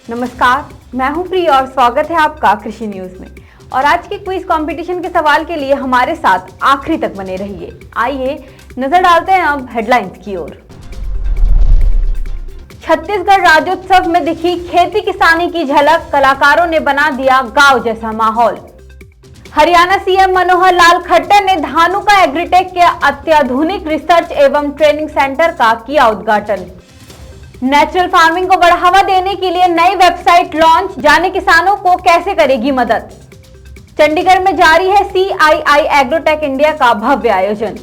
नमस्कार, मैं हूं प्रिया और स्वागत है आपका कृषि न्यूज में। और आज के क्विज कंपटीशन के सवाल के लिए हमारे साथ आखिरी तक बने रहिए। आइए नजर डालते हैं अब हेडलाइंस की ओर। छत्तीसगढ़ राज्योत्सव में दिखी खेती किसानी की झलक, कलाकारों ने बना दिया गांव जैसा माहौल। हरियाणा सीएम मनोहर लाल खट्टर ने धानुका एग्रीटेक के अत्याधुनिक रिसर्च एवं ट्रेनिंग सेंटर का किया उद्घाटन। नेचुरल फार्मिंग को बढ़ावा देने के लिए नई वेबसाइट लॉन्च, जाने किसानों को कैसे करेगी मदद। चंडीगढ़ में जारी है CII एग्रोटेक इंडिया का भव्य आयोजन।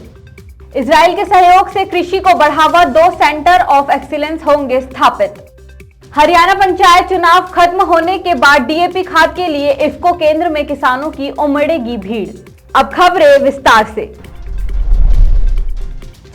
इजराइल के सहयोग से कृषि को बढ़ावा, 2 सेंटर ऑफ एक्सीलेंस होंगे स्थापित। हरियाणा पंचायत चुनाव खत्म होने के बाद DAP खाद के लिए इफ्को केंद्र में किसानों की उमड़ेगी भीड़। अब खबरें विस्तार से।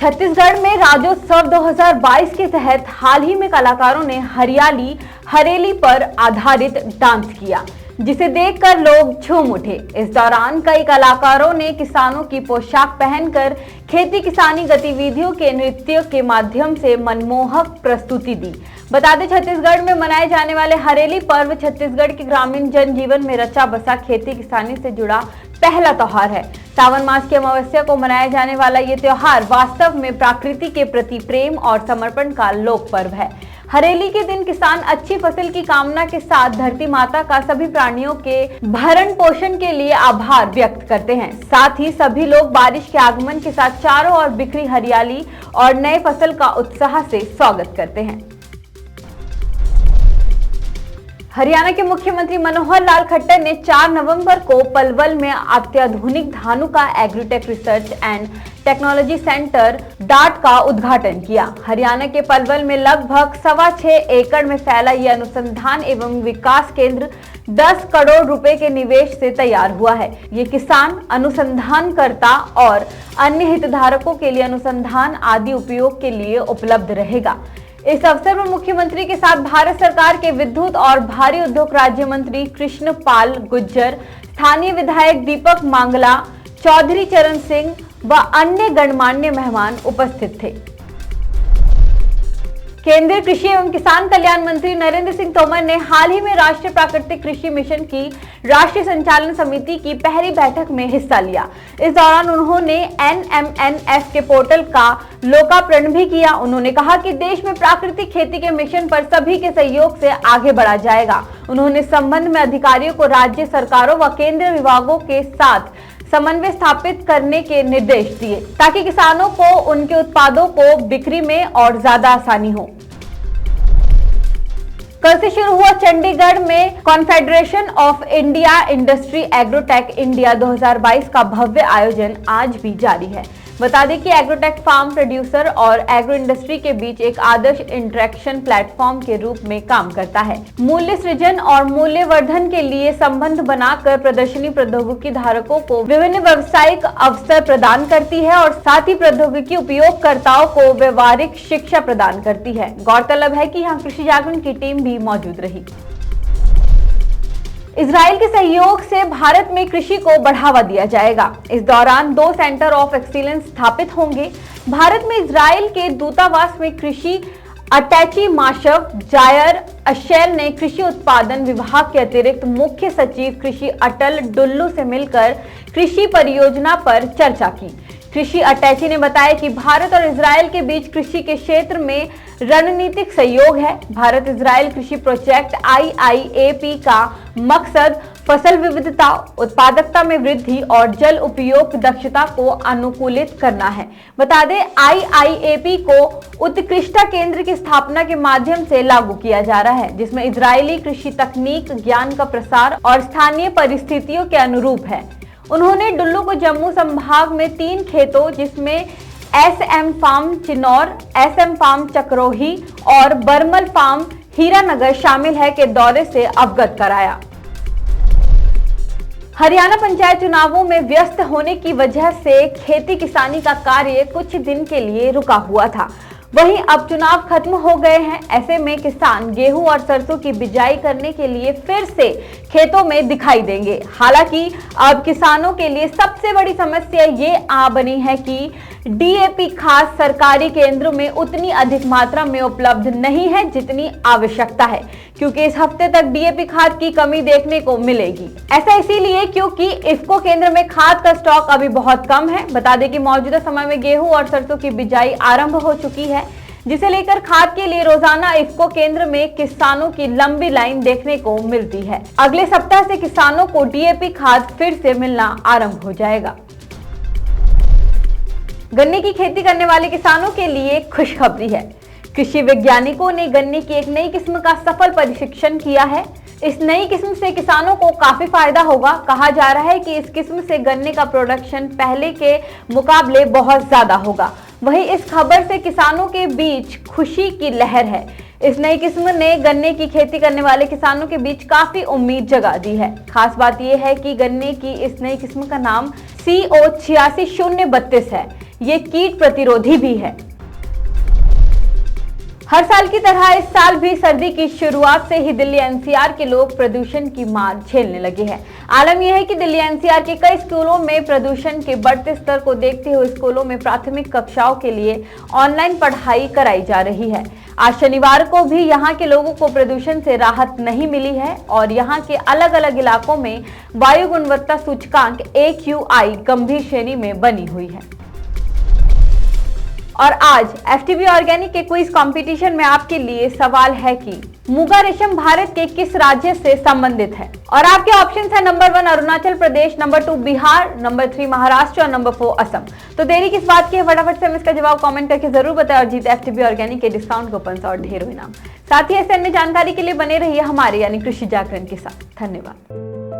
छत्तीसगढ़ में राज्योत्सव 2022 के तहत हाल ही में कलाकारों ने हरेली पर आधारित डांस किया, जिसे देखकर लोग झूम उठे। इस दौरान कई कलाकारों ने किसानों की पोशाक पहनकर खेती किसानी गतिविधियों के नृत्य के माध्यम से मनमोहक प्रस्तुति दी। बता दें, छत्तीसगढ़ में मनाए जाने वाले हरेली पर्व छत्तीसगढ़ के ग्रामीण जनजीवन में रचा बसा खेती किसानी से जुड़ा पहला त्योहार है। सावन मास की अमावस्या को मनाया जाने वाला ये त्योहार वास्तव में प्रकृति के प्रति प्रेम और समर्पण का लोक पर्व है। हरेली के दिन किसान अच्छी फसल की कामना के साथ धरती माता का सभी प्राणियों के भरण पोषण के लिए आभार व्यक्त करते हैं। साथ ही सभी लोग बारिश के आगमन के साथ चारों ओर बिखरी हरियाली और नए फसल का उत्साह से स्वागत करते हैं। हरियाणा के मुख्यमंत्री मनोहर लाल खट्टर ने 4 नवंबर को पलवल में अत्याधुनिक Dhanuka agritech research and technology centre dot का उद्घाटन किया। हरियाणा के पलवल में लगभग 6.25 एकड़ में फैला यह अनुसंधान एवं विकास केंद्र 10 करोड़ रुपए के निवेश से तैयार हुआ है। ये किसान, अनुसंधानकर्ता और अन्य हितधारकों के लिए अनुसंधान आदि उपयोग के लिए उपलब्ध रहेगा। इस अवसर पर मुख्यमंत्री के साथ भारत सरकार के विद्युत और भारी उद्योग राज्य मंत्री कृष्ण पाल गुर्जर, स्थानीय विधायक दीपक मांगला, चौधरी चरण सिंह व अन्य गणमान्य मेहमान उपस्थित थे। केंद्रीय कृषि एवं किसान कल्याण मंत्री नरेंद्र सिंह तोमर ने हाल ही में राष्ट्रीय प्राकृतिक कृषि मिशन की राष्ट्रीय संचालन समिति की पहली बैठक में हिस्सा लिया। इस दौरान उन्होंने NMNF के पोर्टल का लोकार्पण भी किया। उन्होंने कहा कि देश में प्राकृतिक खेती के मिशन पर सभी के सहयोग से आगे बढ़ा जाएगा। उन्होंने संबंध में अधिकारियों को राज्य सरकारों व केंद्रीय विभागों के साथ समन्वय स्थापित करने के निर्देश दिए, ताकि किसानों को उनके उत्पादों को बिक्री में और ज्यादा आसानी हो। कल से शुरू हुआ चंडीगढ़ में confederation of India industry agrotech India 2022 का भव्य आयोजन आज भी जारी है। बता दें कि एग्रोटेक फार्म प्रोड्यूसर और एग्रो इंडस्ट्री के बीच एक आदर्श इंटरेक्शन प्लेटफॉर्म के रूप में काम करता है। मूल्य सृजन और मूल्यवर्धन के लिए संबंध बनाकर प्रदर्शनी प्रौद्योगिकी धारकों को विभिन्न व्यावसायिक अवसर प्रदान करती है और साथ ही प्रौद्योगिकी उपयोगकर्ताओं को व्यवहारिक शिक्षा प्रदान करती है। गौरतलब है कि यहाँ कृषि जागरण की टीम भी मौजूद रही। इजराइल के सहयोग से भारत में कृषि को बढ़ावा दिया जाएगा। इस दौरान 2 सेंटर ऑफ एक्सीलेंस स्थापित होंगे। भारत में इजराइल के दूतावास में कृषि अटैची माशव जायर अशेल ने कृषि उत्पादन विभाग के अतिरिक्त मुख्य सचिव कृषि अटल डुल्लू से मिलकर कृषि परियोजना पर चर्चा की। कृषि अटैची ने बताया कि भारत और इजराइल के बीच कृषि के क्षेत्र में रणनीतिक सहयोग है। भारत इजराइल कृषि प्रोजेक्ट IIAP का मकसद फसल विविधता, उत्पादकता में वृद्धि और जल उपयोग दक्षता को अनुकूलित करना है। बता दें, IIAP को उत्कृष्टता केंद्र की स्थापना के माध्यम से लागू किया जा रहा है, जिसमें इजरायली कृषि तकनीक, ज्ञान का प्रसार और स्थानीय परिस्थितियों के अनुरूप है। उन्होंने डुल्लू को जम्मू संभाग में 3 खेतों, जिसमें SM farm Chinnaur, SM farm चक्रोही और बरमल फार्म हीरानगर शामिल है, के दौरे से अवगत कराया। हरियाणा पंचायत चुनावों में व्यस्त होने की वजह से खेती किसानी का कार्य कुछ दिन के लिए रुका हुआ था। वहीं अब चुनाव खत्म हो गए हैं। ऐसे में किसान गेहूं और सरसों की बिजाई करने के लिए फिर से खेतों में दिखाई देंगे। हालांकि अब किसानों के लिए सबसे बड़ी समस्या ये आ बनी है कि DAP खाद सरकारी केंद्रों में उतनी अधिक मात्रा में उपलब्ध नहीं है जितनी आवश्यकता है। क्योंकि इस हफ्ते तक डीएपी खाद की कमी देखने को मिलेगी। ऐसा इसीलिए क्योंकि इफ्को केंद्र में खाद का स्टॉक अभी बहुत कम है। बता दें कि मौजूदा समय में गेहूं और सरसों की बिजाई आरंभ हो चुकी है, जिसे लेकर खाद के लिए रोजाना इफ्को केंद्र में किसानों की लंबी लाइन देखने को मिलती है। अगले सप्ताह से किसानों को डीएपी खाद फिर से मिलना आरंभ हो जाएगा। गन्ने की खेती करने वाले किसानों के लिए खुशखबरी है। कृषि वैज्ञानिकों ने गन्ने की एक नई किस्म का सफल परीक्षण किया है। इस नई किस्म से किसानों को काफी फायदा होगा। कहा जा रहा है कि इस किस्म से गन्ने का प्रोडक्शन पहले के मुकाबले बहुत ज्यादा होगा। वहीं इस खबर से किसानों के बीच खुशी की लहर है। इस नई किस्म ने गन्ने की खेती करने वाले किसानों के बीच काफी उम्मीद जगा दी है। खास बात यह है कि गन्ने की इस नई किस्म का नाम CO8632 है। ये कीट प्रतिरोधी भी है। हर साल की तरह इस साल भी सर्दी की शुरुआत से ही दिल्ली एनसीआर के लोग प्रदूषण की मार झेलने लगे हैं। आलम यह है कि दिल्ली एनसीआर के कई स्कूलों में प्रदूषण के बढ़ते स्तर को देखते हुए स्कूलों में प्राथमिक कक्षाओं के लिए ऑनलाइन पढ़ाई कराई जा रही है। आज शनिवार को भी यहाँ के लोगों को प्रदूषण से राहत नहीं मिली है और यहाँ के अलग अलग इलाकों में वायु गुणवत्ता सूचकांक AQI गंभीर श्रेणी में बनी हुई है। और आज एफटीबी ऑर्गेनिक के क्विज कंपटीशन में आपके लिए सवाल है कि मुगा रेशम भारत के किस राज्य से संबंधित है? और आपके ऑप्शंस है number 1 Arunachal Pradesh, number 2 Bihar, number 3 Maharashtra और नंबर 4 असम। तो देरी किस बात की है, फटाफट से हमें इसका जवाब कमेंट करके जरूर बताएं और जीते एफटीबी ऑर्गेनिक के डिस्काउंट कूपन और ढेरों इनाम। साथ ही ऐसे अन्य जानकारी के लिए बने रहिए हमारे यानी कृषि जागरण के साथ। धन्यवाद।